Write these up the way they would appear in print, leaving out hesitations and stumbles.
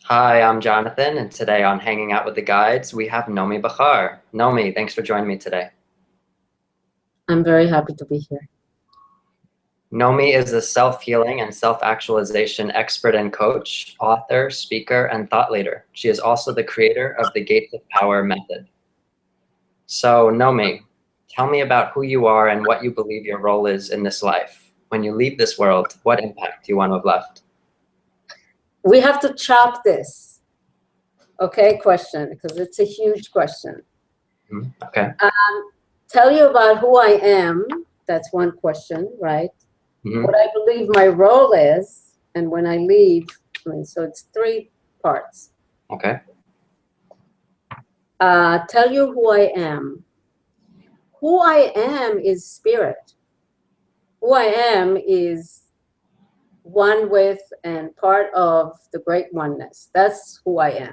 Hi, I'm Jonathan, and today on Hanging Out with the Guides, we have Nomi Bachar. Nomi, thanks for joining me today. I'm very happy to be here. Nomi is a self-healing and self-actualization expert and coach, author, speaker, and thought leader. She is also the creator of the Gates of Power method. So, Nomi, tell me about who you are and what you believe your role is in this life. When you leave this world, what impact do you want to have left? We have to chop this, okay, question, because it's a huge question. Okay. Tell you about who I am, that's one question, right? What I believe my role is, and when I leave, so it's three parts. Okay. Tell you who I am. Who I am is spirit. Who I am is one with and part of the great oneness. That's who I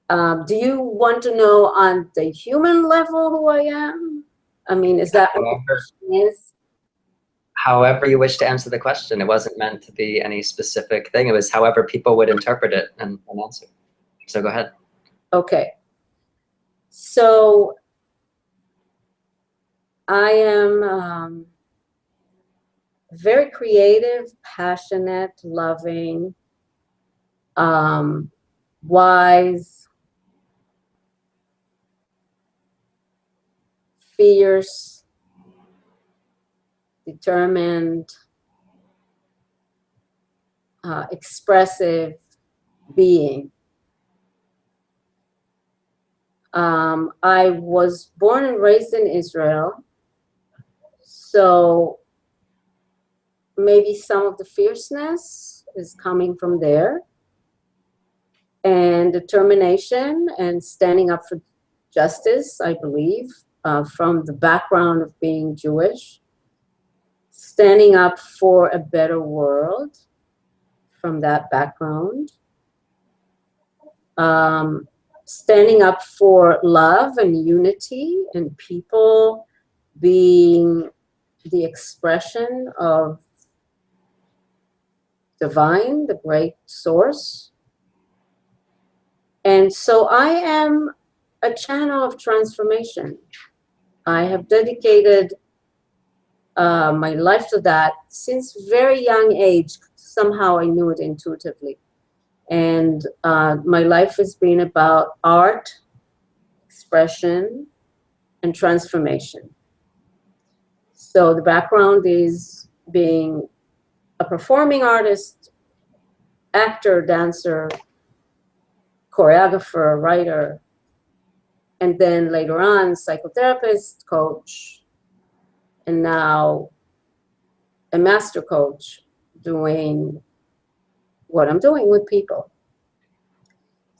am. Do you want to know on the human level who I am? I mean, is that what the question is? However you wish to answer the question. It wasn't meant to be any specific thing. It was however people would interpret it and answer. So go ahead. Okay. So I am very creative, passionate, loving, wise, fierce, determined, expressive being. I was born and raised in Israel, so maybe some of the fierceness is coming from there, and determination and standing up for justice, I believe, from the background of being Jewish, standing up for a better world from that background, standing up for love and unity and people being the expression of divine, the great source. And so I am a channel of transformation. I have dedicated my life to that since very young age. Somehow I knew it intuitively. And my life has been about art, expression, and transformation. So the background is being a performing artist, actor, dancer, choreographer, writer, and then later on, psychotherapist, coach, and now a master coach doing what I'm doing with people.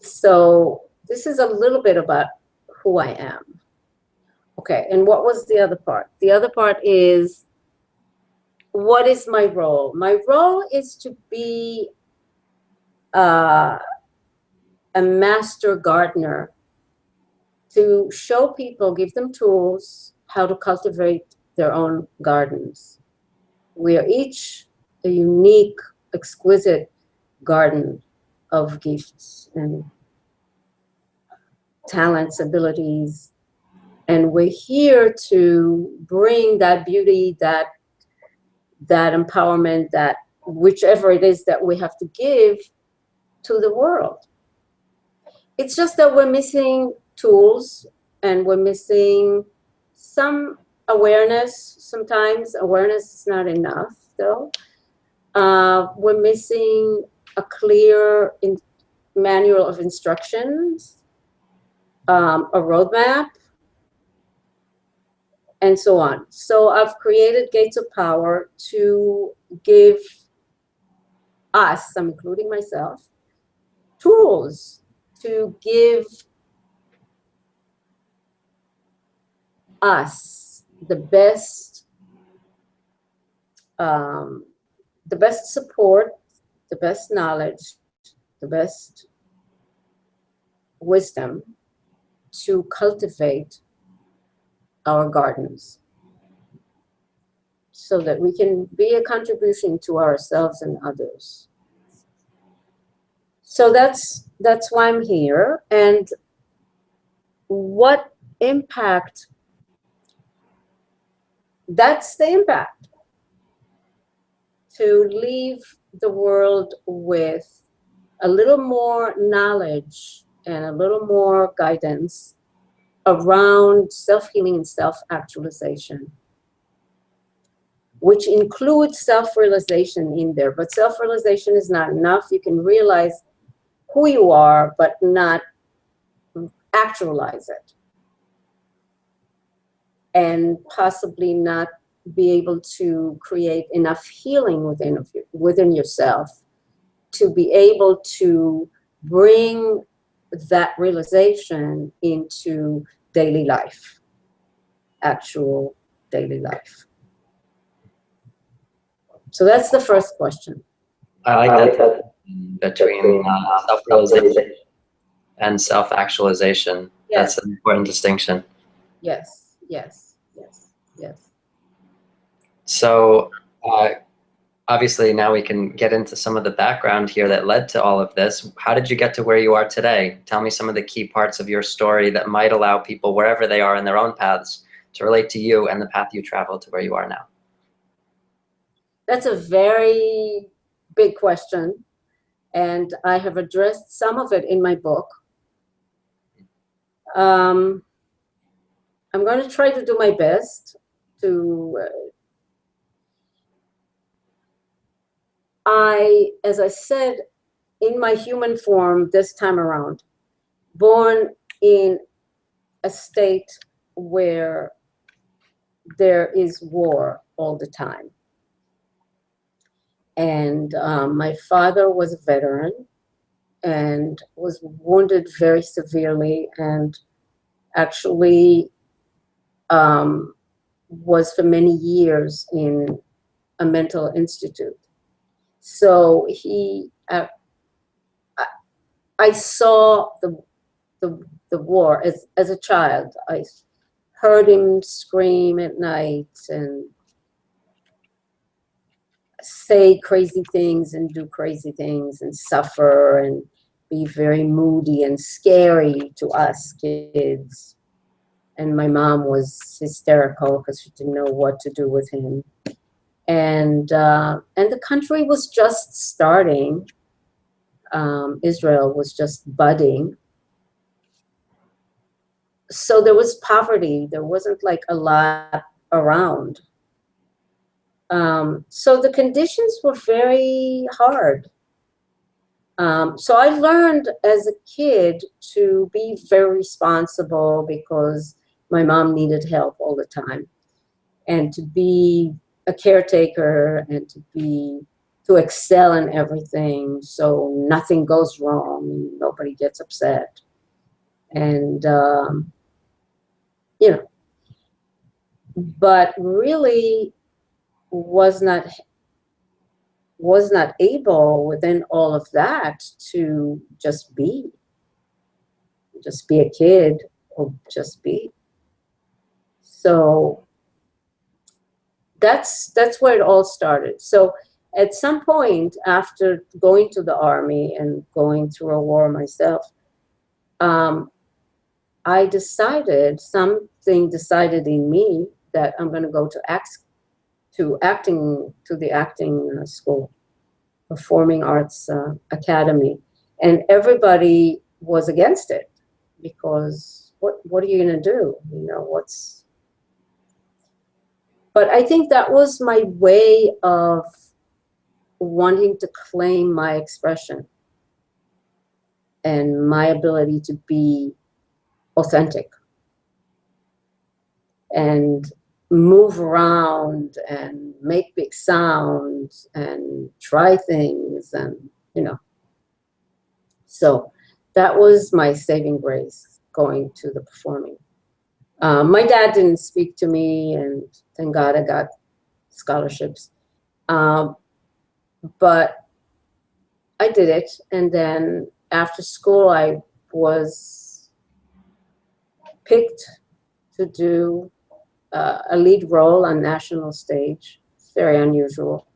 So this is a little bit about who I am. Okay, and what was the other part? The other part is, what is my role? My role is to be a master gardener, to show people, give them tools how to cultivate their own gardens. We are each a unique, exquisite garden of gifts and talents, abilities, and we're here to bring that beauty, that empowerment, that whichever it is that we have to give to the world. It's just that we're missing tools and we're missing some awareness. Sometimes awareness is not enough, though. We're missing a clear manual of instructions, a roadmap, and so on. So I've created Gates of Power to give us, I'm including myself, tools to give us the best support, the best knowledge, the best wisdom to cultivate our gardens so that we can be a contribution to ourselves and others. So that's why I'm here. And what impact, that's the impact, to leave the world with a little more knowledge and a little more guidance around self-healing and self-actualization, which includes self-realization in there. But self-realization is not enough. You can realize who you are, but not actualize it. And possibly not be able to create enough healing within yourself to be able to bring that realization into daily life, actual daily life. So that's the first question. I like that between self-realization and self-actualization. Yes. That's an important distinction. Yes, yes, yes, yes. So obviously now we can get into some of the background here that led to all of this. How did you get to where you are today? Tell me some of the key parts of your story that might allow people, wherever they are in their own paths, to relate to you and the path you traveled to where you are now. That's a very big question, and I have addressed some of it in my book. I'm going to try to do my best to as I said, in my human form this time around, born in a state where there is war all the time. And my father was a veteran and was wounded very severely, and actually was for many years in a mental institute. So I saw the war as a child. I heard him scream at night and say crazy things and do crazy things and suffer and be very moody and scary to us kids. And my mom was hysterical because she didn't know what to do with him. And the country was just starting. Israel was just budding. So there was poverty. There wasn't like a lot around. So the conditions were very hard. So I learned as a kid to be very responsible because my mom needed help all the time, and to be a caretaker and to excel in everything so nothing goes wrong, nobody gets upset. And you know, but really was not able within all of that to just be a kid, or just be. So that's where it all started. So at some point after going to the army and going through a war myself, I decided, something decided in me that I'm going to go to the acting school, Performing Arts Academy, and everybody was against it because what are you going to do? You know, but I think that was my way of wanting to claim my expression and my ability to be authentic and move around and make big sounds and try things, and so that was my saving grace, going to the performing. My dad didn't speak to me, and thank God I got scholarships, but I did it. And then after school I was picked to do a lead role on national stage. It's very unusual.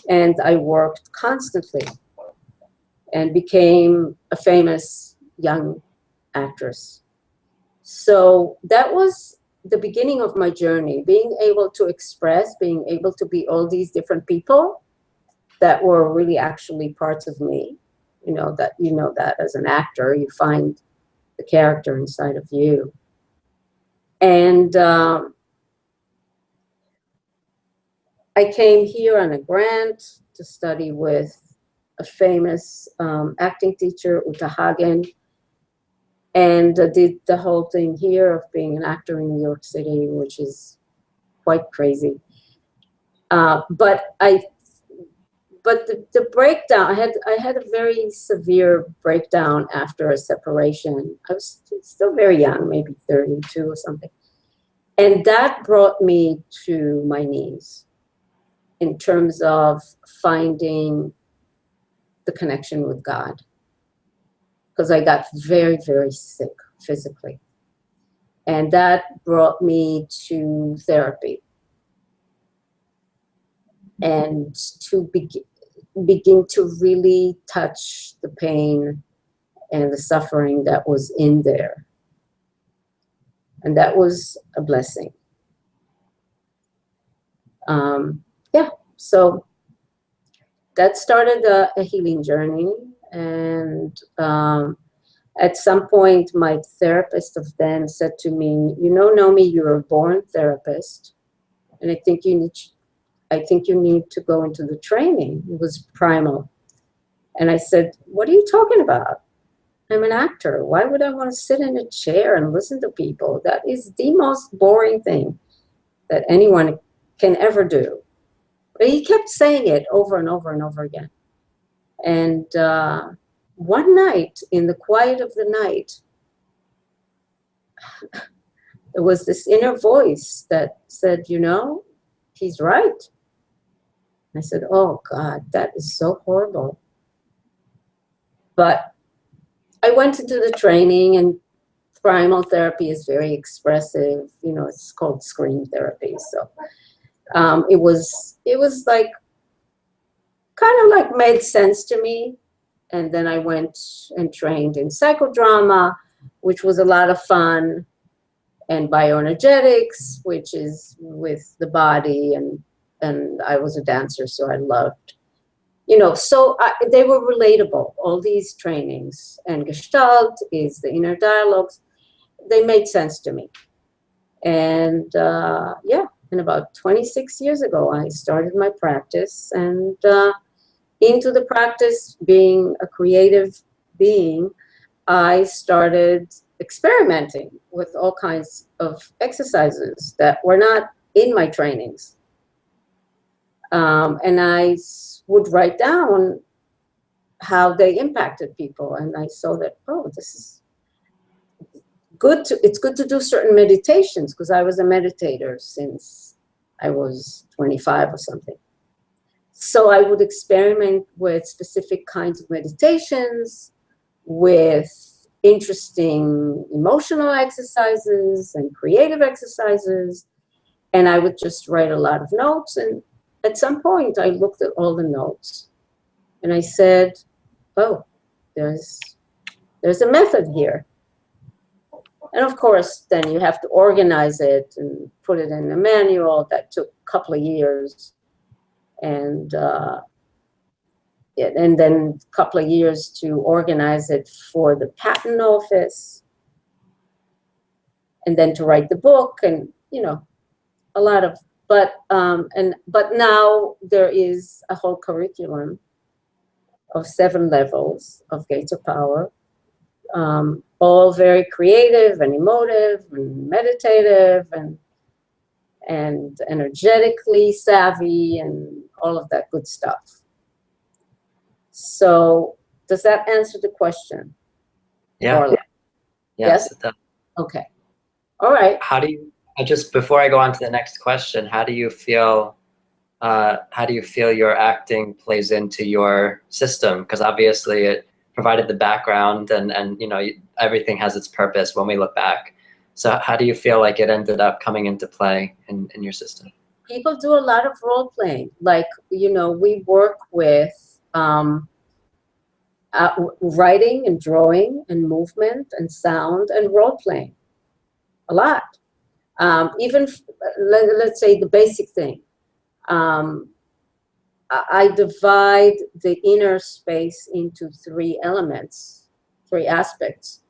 And I worked constantly. and became a famous young actress. So that was the beginning of my journey, being able to express, being able to be all these different people that were really actually parts of me. You know that as an actor, you find the character inside of you. And I came here on a grant to study with a famous acting teacher, Uta Hagen, and did the whole thing here of being an actor in New York City, which is quite crazy. But the breakdown, I had a very severe breakdown after a separation. I was still very young, maybe 32 or something. And that brought me to my knees in terms of finding the connection with God. Because I got very, very sick physically. And that brought me to therapy. And to begin to really touch the pain and the suffering that was in there. And that was a blessing. Yeah, so that started a healing journey. And at some point, my therapist of then said to me, you know, Nomi, you're a born therapist, and I think you need to go into the training. It was primal. And I said, what are you talking about? I'm an actor. Why would I want to sit in a chair and listen to people? That is the most boring thing that anyone can ever do. But he kept saying it over and over and over again. And one night, in the quiet of the night, there was this inner voice that said, you know, he's right. I said, oh God, that is so horrible. But I went into the training, and primal therapy is very expressive. You know, it's called scream therapy. So it was like, kind of like made sense to me. And then I went and trained in psychodrama, which was a lot of fun, and bioenergetics, which is with the body, and I was a dancer, so I loved, you know, so they were relatable, all these trainings. And Gestalt is the inner dialogues. They made sense to me. And yeah, and about 26 years ago, I started my practice, and into the practice, being a creative being, I started experimenting with all kinds of exercises that were not in my trainings. And I would write down how they impacted people. And I saw that, oh, this is good. It's good to do certain meditations, because I was a meditator since I was 25 or something. So I would experiment with specific kinds of meditations, with interesting emotional exercises and creative exercises. And I would just write a lot of notes. And at some point, I looked at all the notes, and I said, oh, there's a method here. And of course, then you have to organize it and put it in a manual. That took a couple of years. And then a couple of years to organize it for the patent office, and then to write the book, and, you know, a lot of, but now there is a whole curriculum of 7 levels of Gates of Power, all very creative and emotive and meditative and energetically savvy and all of that good stuff. So does that answer the question? Yeah. Yes, it does. Okay. All right. How do you, just before I go on to the next question, how do you feel your acting plays into your system? Because obviously it provided the background, and you know, everything has its purpose when we look back. So how do you feel like it ended up coming into play in your system? People do a lot of role playing. Like, you know, we work with writing and drawing and movement and sound and role playing, a lot. Even let's say the basic thing. I divide the inner space into three elements, three aspects: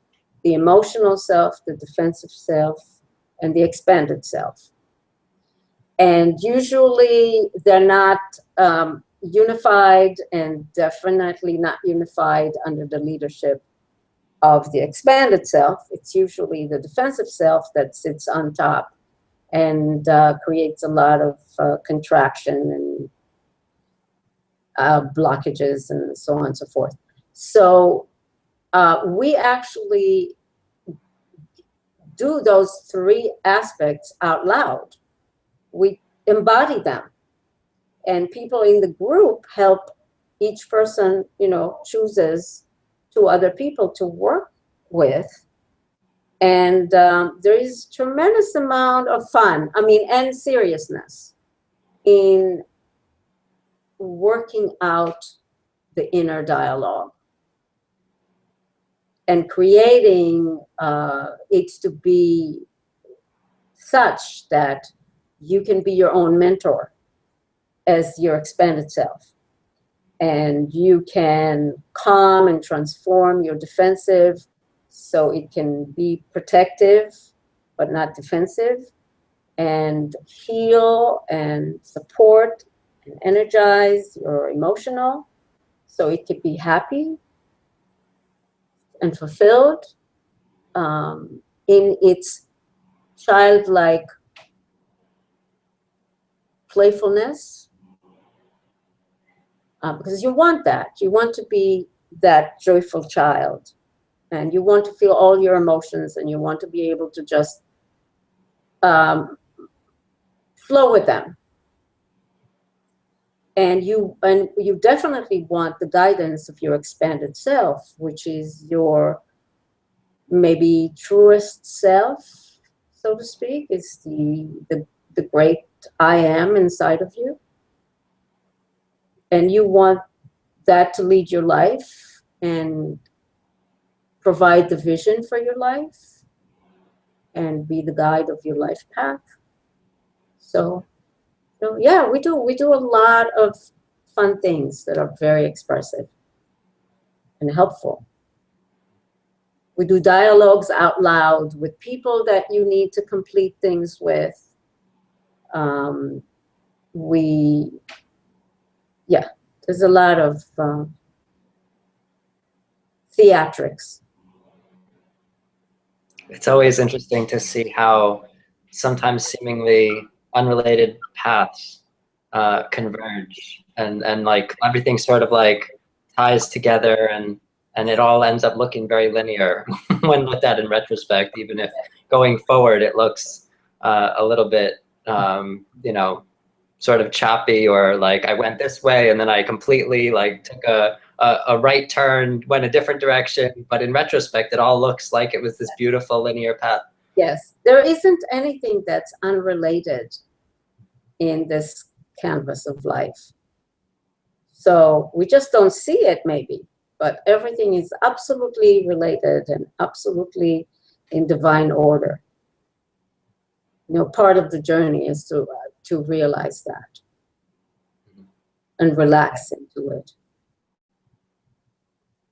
the emotional self, the defensive self, and the expanded self. And usually they're not unified, and definitely not unified under the leadership of the expanded self. It's usually the defensive self that sits on top and creates a lot of contraction and blockages and so on and so forth. So we actually do those three aspects out loud. We embody them. And people in the group help each person, chooses two other people to work with. And there is tremendous amount of fun, and seriousness in working out the inner dialogue and creating it to be such that you can be your own mentor as your expanded self. And you can calm and transform your defensive so it can be protective but not defensive, and heal and support and energize your emotional so it could be happy and fulfilled in its childlike playfulness. Because you want that. You want to be that joyful child. And you want to feel all your emotions, and you want to be able to just flow with them. And you definitely want the guidance of your expanded self, which is your maybe truest self, so to speak, is the great I am inside of you. And you want that to lead your life and provide the vision for your life and be the guide of your life path. So yeah, we do a lot of fun things that are very expressive and helpful. We do dialogues out loud with people that you need to complete things with. There's a lot of theatrics. It's always interesting to see how sometimes seemingly unrelated paths converge, and like everything sort of like ties together, and it all ends up looking very linear when looked at in retrospect, even if going forward it looks a little bit sort of choppy, or like I went this way and then I completely like took a right turn, went a different direction, but in retrospect it all looks like it was this beautiful linear path. Yes, there isn't anything that's unrelated in this canvas of life. So we just don't see it maybe, but everything is absolutely related and absolutely in divine order. Part of the journey is to realize that and relax into it.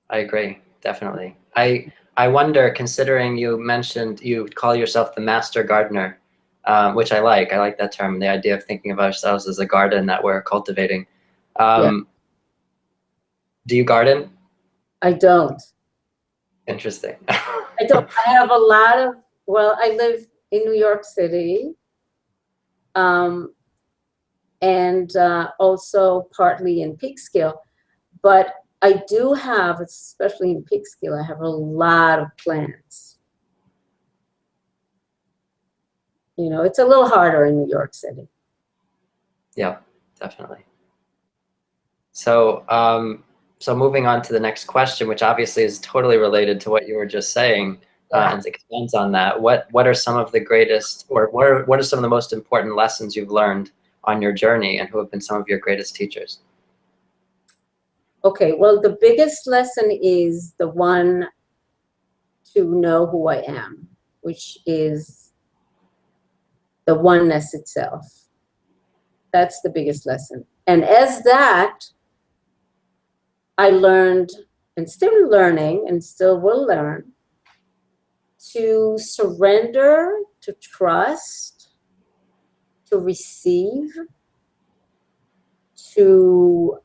I agree, definitely. I wonder, considering you mentioned you call yourself the master gardener, which I like that term, the idea of thinking of ourselves as a garden that we're cultivating. Do you garden? I don't. Interesting. I don't. I have a lot of, I live in New York City, and also partly in Peekskill, but I do have, especially in Peekskill, I have a lot of plants. It's a little harder in New York City. Yeah, definitely. So, so moving on to the next question, which obviously is totally related to what you were just saying, and expands on that. What are some of the greatest, or what are some of the most important lessons you've learned on your journey, and who have been some of your greatest teachers? Okay, well, the biggest lesson is the one to know who I am, which is the oneness itself. That's the biggest lesson. And as that, I learned, and still learning, and still will learn, to surrender, to trust, to receive, to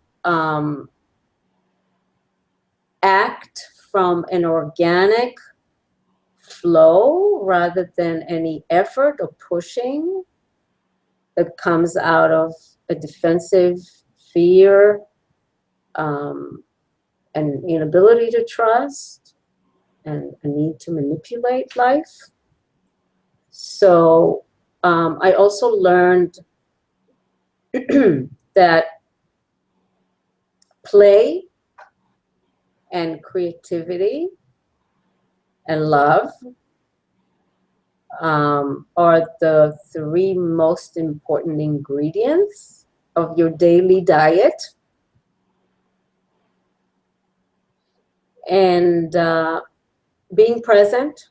act from an organic flow rather than any effort or pushing that comes out of a defensive fear and inability to trust and a need to manipulate life. So I also learned that play and creativity and love are the three most important ingredients of your daily diet. And being present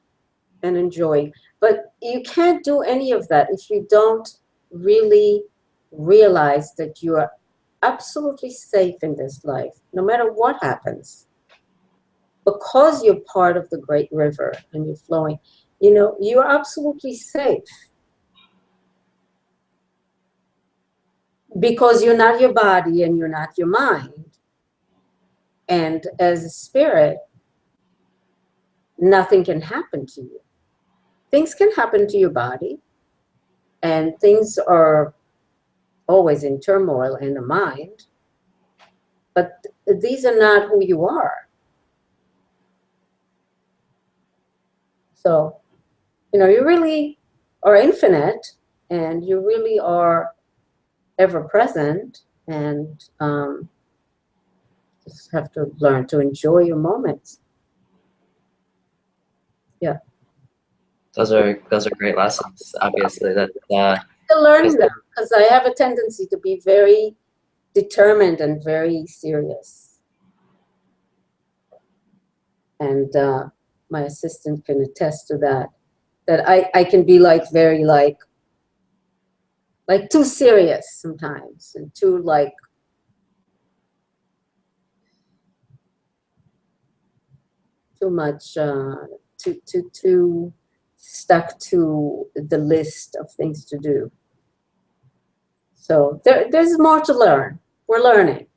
and enjoying. But you can't do any of that if you don't really realize that you are absolutely safe in this life, no matter what happens. Because you're part of the great river and you're flowing, you know, you're absolutely safe. Because you're not your body and you're not your mind. And as a spirit, nothing can happen to you. Things can happen to your body, and things are always in turmoil in the mind, but these are not who you are. So, you know, you really are infinite, and you really are ever present, and just have to learn to enjoy your moments. Yeah. Those are great lessons. Obviously, that Still learning them because I have a tendency to be very determined and very serious. And my assistant can attest to that. That I can be like very like too serious sometimes, and too like too much too stuck to the list of things to do. So there's more to learn. We're learning.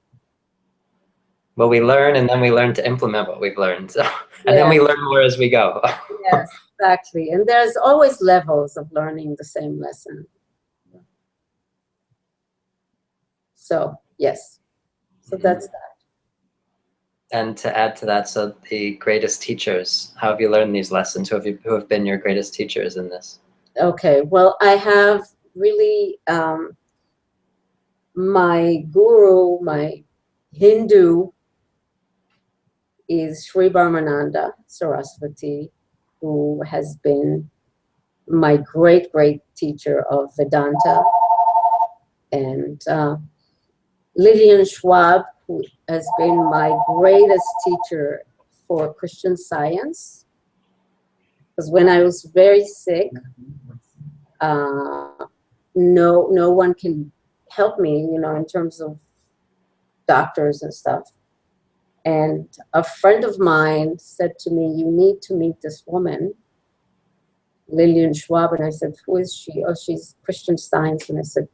well, we learn, and then we learn to implement what we've learned. So, and then we learn more as we go. Yes, exactly. And there's always levels of learning the same lesson. So yes, so that's that. And to add to that, so the greatest teachers, how have you learned these lessons? Who have been your greatest teachers in this? Okay, well, I have really my guru, my Hindu, is Sri Brahmananda Saraswati, who has been my great teacher of Vedanta, and Lillian Schwab, who has been my greatest teacher for Christian Science. Because when I was very sick, no one can help me, you know, in terms of doctors and stuff. And a friend of mine said to me, "You need to meet this woman, Lillian Schwab." And I said, "Who is she?" "Oh, she's Christian Science." And I said,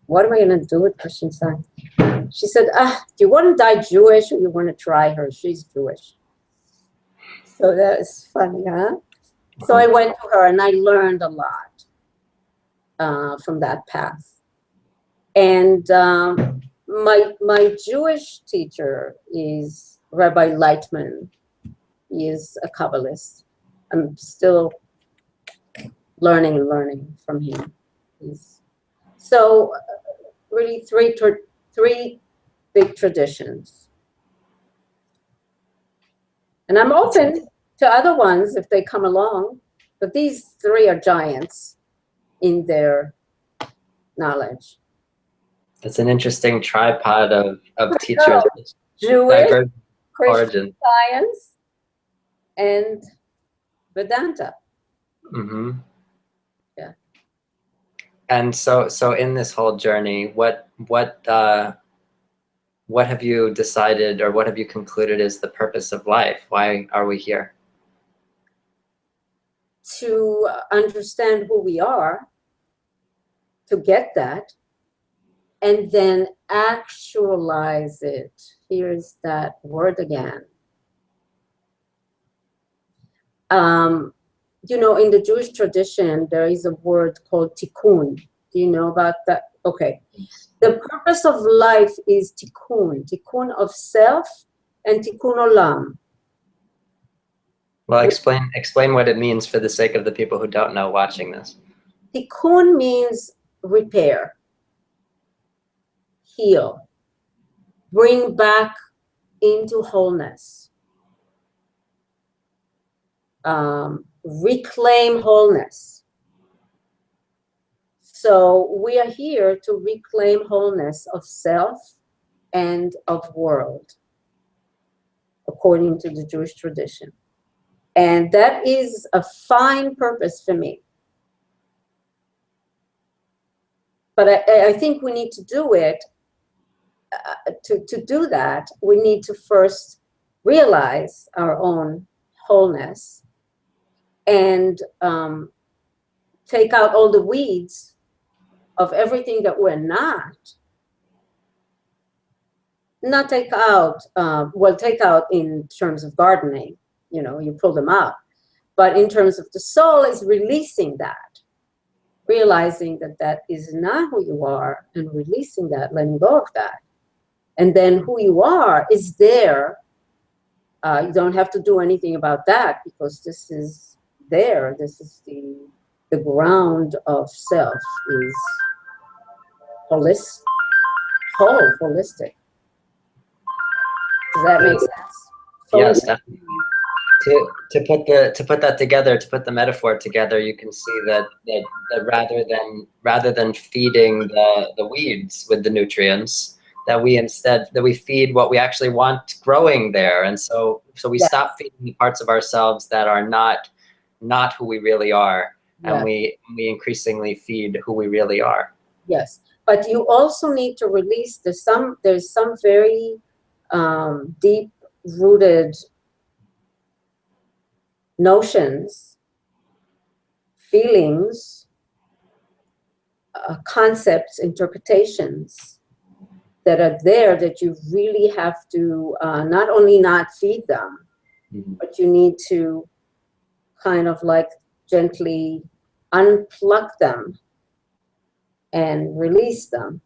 "What am I going to do with Christian Science?" She said, "Do you want to die Jewish, or you want to try her? She's Jewish." So that was funny, huh? So I went to her and I learned a lot from that path. And my Jewish teacher is Rabbi Lightman. He is a Kabbalist. I'm still learning from him. So really three big traditions. And I'm open to other ones if they come along, but these three are giants in their knowledge. It's an interesting tripod of teachers. Jewish, diverse Christian origin. Science, and Vedanta. Mm-hmm. Yeah. And so in this whole journey, what have you decided, or what have you concluded is the purpose of life? Why are we here? To understand who we are, to get that, and then actualize it. Here's that word again. You know, in the Jewish tradition, there is a word called tikkun. Do you know about that? Okay. The purpose of life is tikkun, tikkun of self and tikkun olam. Well, explain what it means for the sake of the people who don't know watching this. Tikkun means repair, heal, bring back into wholeness, reclaim wholeness. So we are here to reclaim wholeness of self and of world, according to the Jewish tradition. And that is a fine purpose for me. But I think we need to do it. To do that, we need to first realize our own wholeness and take out all the weeds of everything that we're not. Not take out, well, take out in terms of gardening, you know, you pull them out. But in terms of the soul, is releasing that, realizing that that is not who you are, and releasing that, letting go of that. And then who you are is there. You don't have to do anything about that, because this is there. This is the ground of self is holistic. Does that make sense? Yes, definitely. To put that together, to put the metaphor together, you can see that rather than feeding the weeds with the nutrients, that we feed what we actually want growing there. And so we Yes. stop feeding the parts of ourselves that are not who we really are, and Yes. we increasingly feed who we really are. Yes, but you also need to release. There's some very deep rooted notions, feelings, concepts, interpretations that are there that you really have to not only not feed them, but you need to kind of like gently unplug them and release them,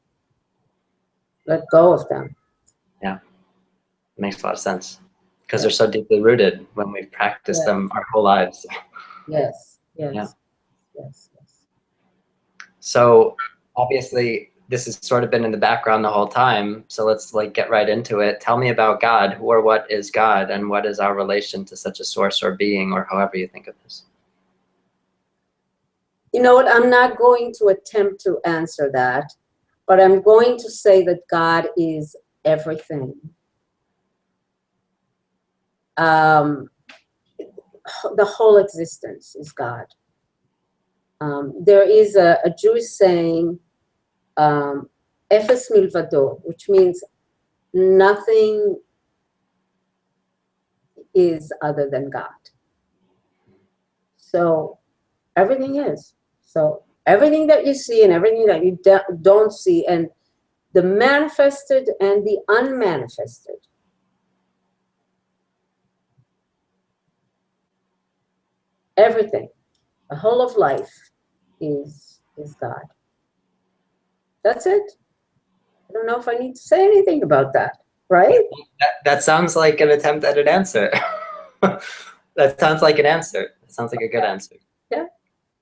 let go of them. Yeah, it makes a lot of sense, because they're so deeply rooted when we've practiced them our whole lives. Yes, yes, Yeah. yes, yes. So obviously this has sort of been in the background the whole time. So let's get right into it. Tell me about God. Who or what is God, and what is our relation to such a source or being, or however you think of this? You know what? I'm not going to attempt to answer that, but I'm going to say that God is everything. The whole existence is God. There is a Jewish saying, "Efes milvado," which means nothing is other than God. So everything is. So everything that you see and everything that you don't see, and the manifested and the unmanifested, everything, the whole of life is God. That's it. I don't know if I need to say anything about that, right? That sounds like an attempt at an answer. That sounds like an answer. It sounds like a good answer. Yeah.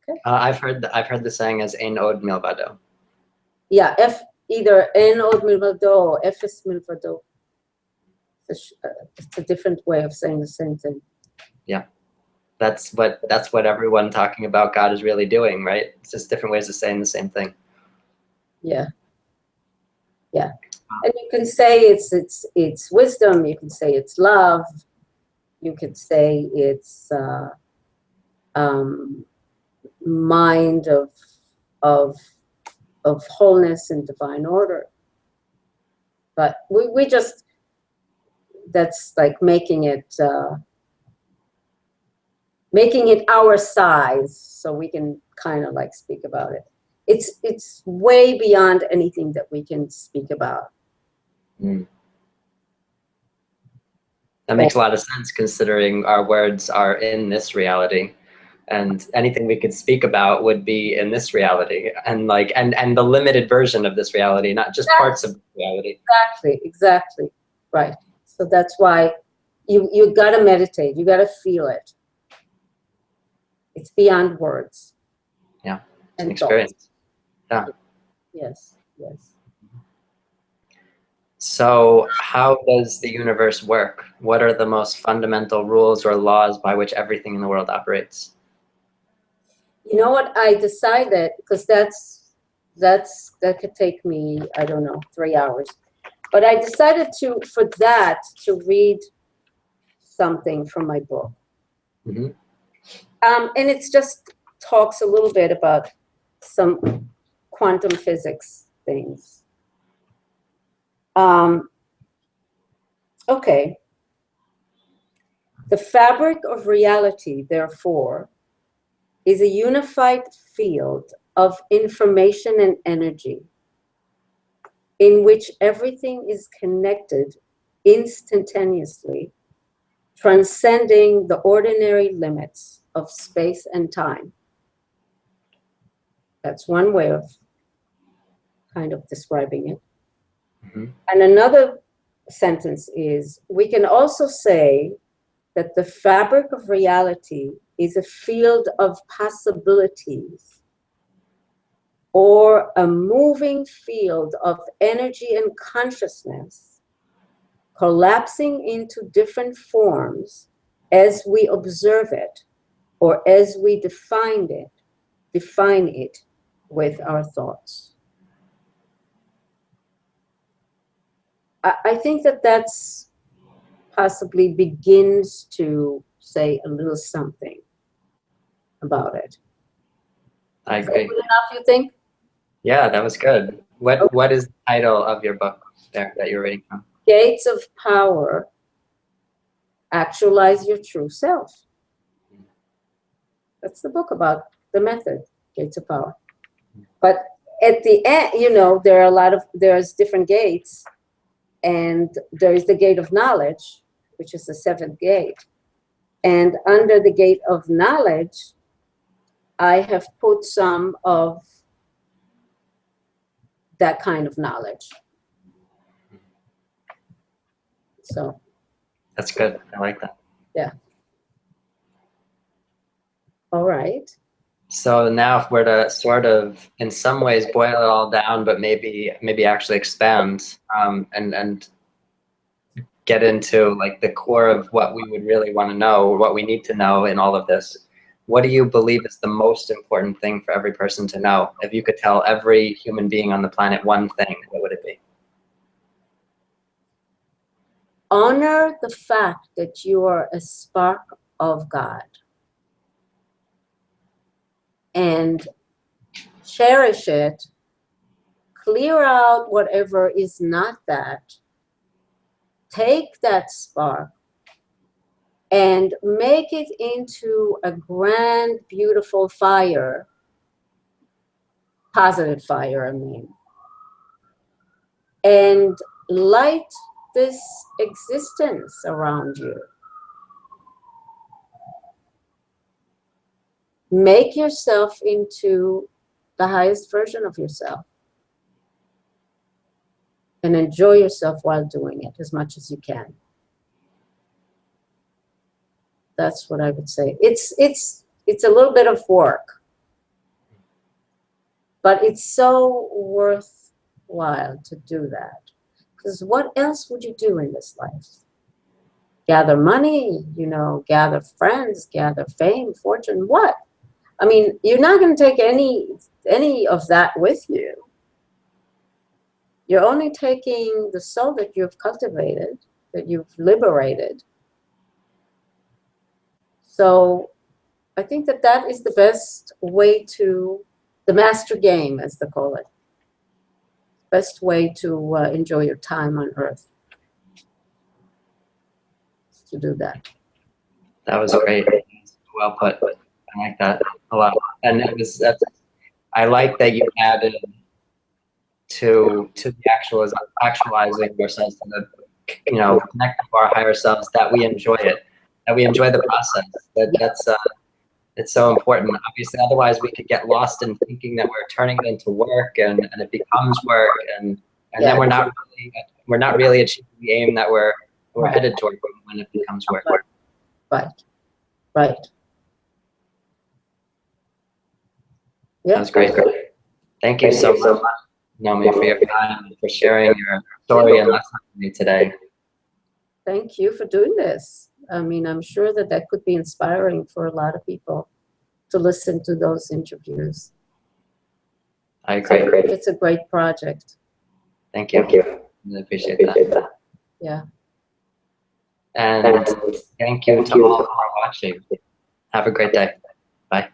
Okay. I've heard the saying as ein od milvado. Yeah, either en od milvado or efes milvado. It's a different way of saying the same thing. Yeah. That's what everyone talking about God is really doing, right? It's just different ways of saying the same thing. Yeah. Yeah. And you can say it's wisdom. You can say it's love. You could say it's mind of wholeness and divine order. But we just, that's like making it our size, so we can kind of like speak about it. It's way beyond anything that we can speak about. Mm. That makes a lot of sense, considering our words are in this reality, and anything we could speak about would be in this reality, and like and the limited version of this reality, not just parts of reality. Exactly, right. So that's why you gotta meditate. You gotta feel it. It's beyond words. Yeah, it's and an experience. Thoughts. Yeah. Yes. So how does the universe work? What are the most fundamental rules or laws by which everything in the world operates? You know what? I decided, because that could take me, I don't know, 3 hours. But I decided to read something from my book. Mm-hmm. And it just talks a little bit about some quantum physics things. Okay. The fabric of reality, therefore, is a unified field of information and energy in which everything is connected instantaneously, transcending the ordinary limits of space and time. That's one way of kind of describing it. Mm-hmm. And another sentence is, we can also say that the fabric of reality is a field of possibilities, or a moving field of energy and consciousness, collapsing into different forms as we observe it, or as we define it with our thoughts. I think that's possibly begins to say a little something about it. I Is that agree. good enough, you think? Yeah, that was good. Okay. What is the title of your book there that you're reading from? Gates of Power, Actualize Your True Self. That's the book about the method, Gates of Power. But at the end, there are there's different gates, and there is the gate of knowledge, which is the 7th gate. And under the gate of knowledge, I have put some of that kind of knowledge. So. That's good. I like that. Yeah. All right. So now if we're to sort of, in some ways, boil it all down, but maybe actually expand and get into like the core of what we would really want to know, or what we need to know in all of this. What do you believe is the most important thing for every person to know? If you could tell every human being on the planet one thing, what would it be? Honor the fact that you are a spark of God, and cherish it. Clear out whatever is not that. Take that spark and make it into a grand, beautiful fire. Positive fire, I mean. And light this existence around you. Make yourself into the highest version of yourself. And enjoy yourself while doing it as much as you can. That's what I would say. It's a little bit of work, but it's so worthwhile to do that. Because what else would you do in this life? Gather money, gather friends, gather fame, fortune, what? I mean, you're not going to take any of that with you. You're only taking the soul that you've cultivated, that you've liberated. So I think that that is the best way to, the master game, as they call it. Best way to enjoy your time on Earth. To do that. That was great. Well put. I like that a lot. And it was, I like that you added to the actualizing ourselves, to the, you know, connecting to our higher selves, that we enjoy it, that we enjoy the process. That's it's so important. Obviously, otherwise we could get lost in thinking that we're turning it into work, and it becomes work, and then we're not really achieving the aim that we're headed toward when it becomes work. Right. Right. Yeah. That was great. Thank you so much, Nomi, for your time and for sharing your story and lesson with me today. Thank you for doing this. I mean, I'm sure that that could be inspiring for a lot of people to listen to those interviews. I agree. It's a great project. Thank you. I appreciate that. Yeah. And thank you to all who are watching. Have a great day. Bye.